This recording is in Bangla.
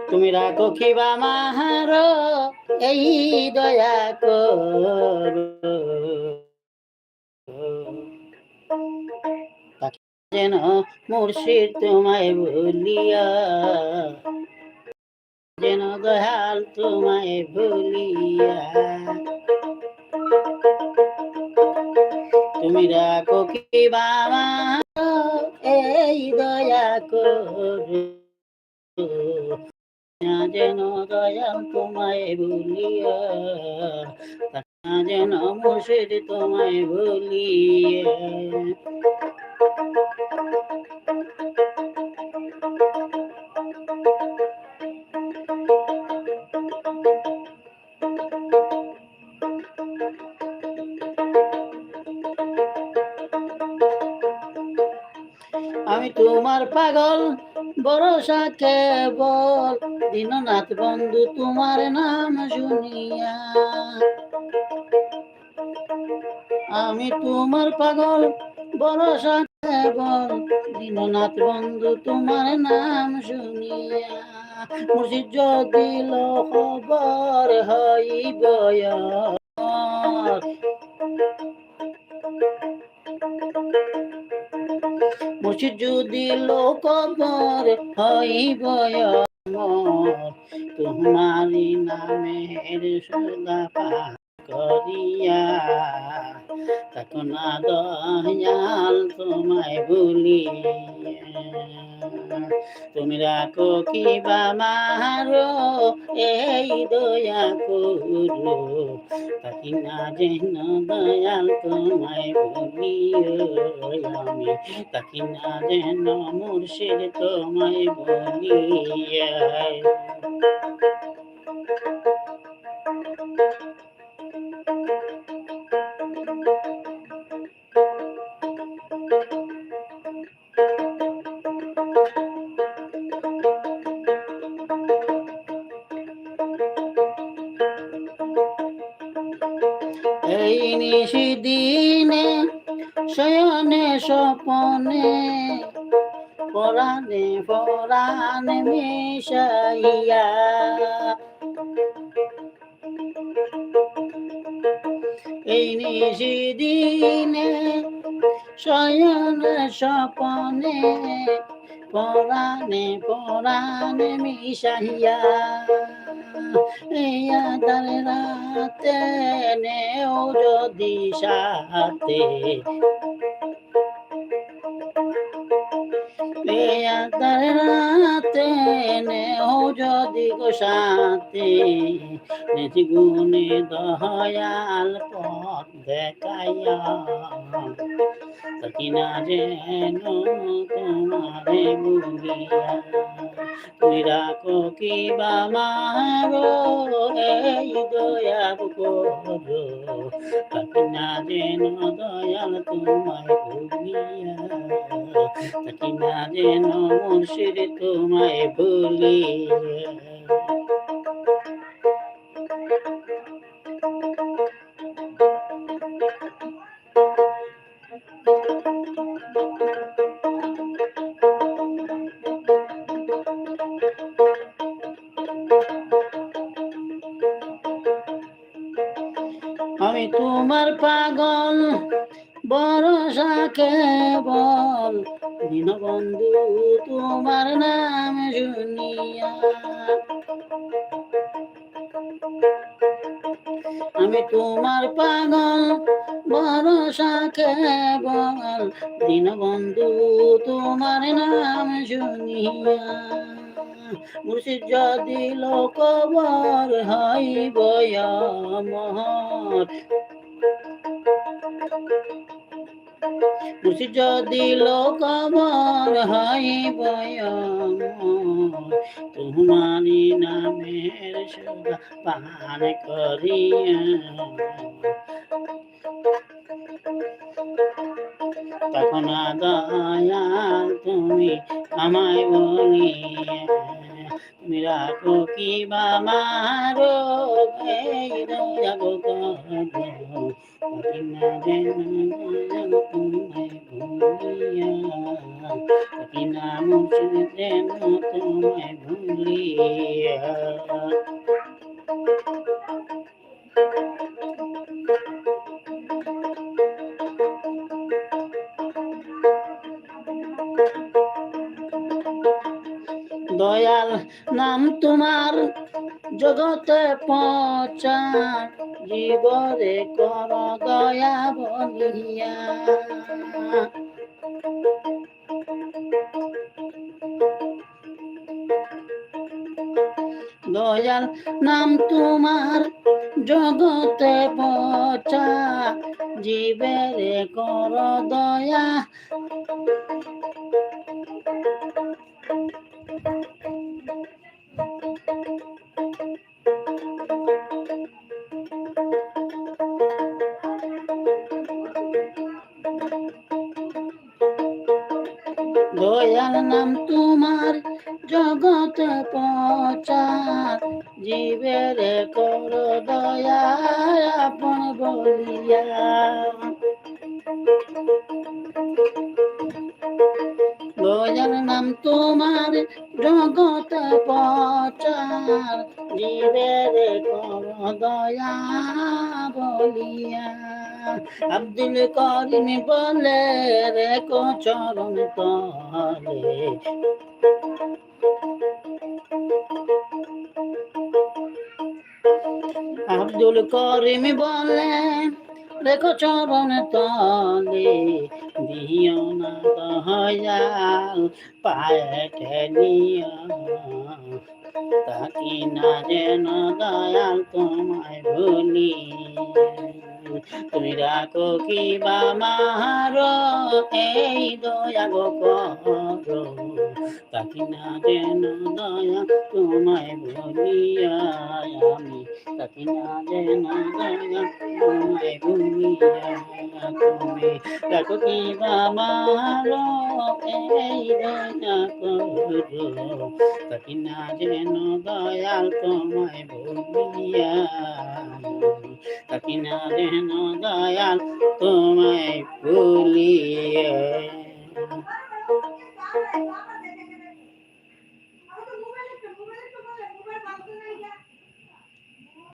তুমি রাখো কিবা মাহার এই দয়া কর, যেন মুর্শিদ তোমায় ভুলিয়া, যেন দয়াল তোমায় ভুলিয়া। তুমি রাখো কিবা এই দয়া করো, যেন দয়াল তোমায় ভুলিয়া, যেন মুর্শিদ তোমায় ভুলিয়া। আমি তোমার পাগল ভরসা কেবল, দীননাথ বন্ধু তোমার নাম শুনিয়া। আমি তোমার পাগল ভরসা কেবল, দীননাথ বন্ধু তোমার নাম শুনিয়া। মুর্শিদ যদি খবর হইব মুর্শিদ যদি লোকবর হইব তোমারি নামের সদা পাঠ করিয়া, তখন দয়াল তোমায় ভুলিয়া। তুমি রাখো কিবা মারো এই দয়া করো, তাকি না যেন দয়াল তোমায় ভুলিয়া। আমি তাকি না যেন মুর্শিদ তোমায় ভুলিয়া। এই নিশিদিনে শয়নে স্বপনে, পরাণে পরাণে মিশাইয়া, এই নিশিদিনে শয়নে স্বপনে, পরাণে পরাণে মিশাইয়া, আধার রাতে নেও যদি সাথে, আধার রাতে নেও যদি গো সাথে, নিজ গুণে দয়াল পথ দেখাইয়া, তাকি না যেন তোমারে ভুলিয়া। তুমি রাখো কিবা মারো এই দয়া করো, তাকি না যেন দয়াল তোমায় ভুলিয়া, তাকি না যেন মুর্শিদ তোমায় ভুলিয়া। আমি তোমার পাগল ভরসা কেবল, দীনবন্ধু তোমার নাম শুনিয়া। আমি তোমার পাগল ভরসা কেবল, দীনবন্ধু তোমার নাম শুনিয়া। মুর্শিদ যদি লোকবর হইব আমার, মুর্শিদ যদি লোকবর হইব তোমারি নামের সদা পান করিয়া, তখন দয়াল তুমি আমায় বলিয়া। তুমি রাখো কিবা মারো এই দয়া করো, তাকি না যেন যেন তোমায় ভুলিয়া। দয়াল নাম তোমার জগতে পচার, জীবরে কর দয়া বলিয়া। দয়াল নাম তোমার জগতে পচার, জীবরে কর দয়া। দয়াল নাম তোমার জগত পচার, জীবের কর দয়া আপন বলিয়া। দয়াল নাম তোমার জগত পচার, জীবের কর দয়া বলিয়া। আব্দুল করিম বলে রেখো চরণ তলে, আব্দুল করিম বলে রেখো চরণ তলে, দিও না দয়াল পায়ে ঠেলিয়া। তাকি না যেন দয়াল তোমায় ভুলি, তুমি রাখো কি বা মারো এই দয়া গো করো। তাকি না যেন দয়া তোমায় ভুলিয়া আমি, তাকি না যেন দয়া তোমায় ভুলিয়া। তুমি রাখো কি বা মারো এই দয়া করো, তাকি না যেন দয়াল তোমায় ভুলিয়া। তাকি না যেন দয়াল তোমায়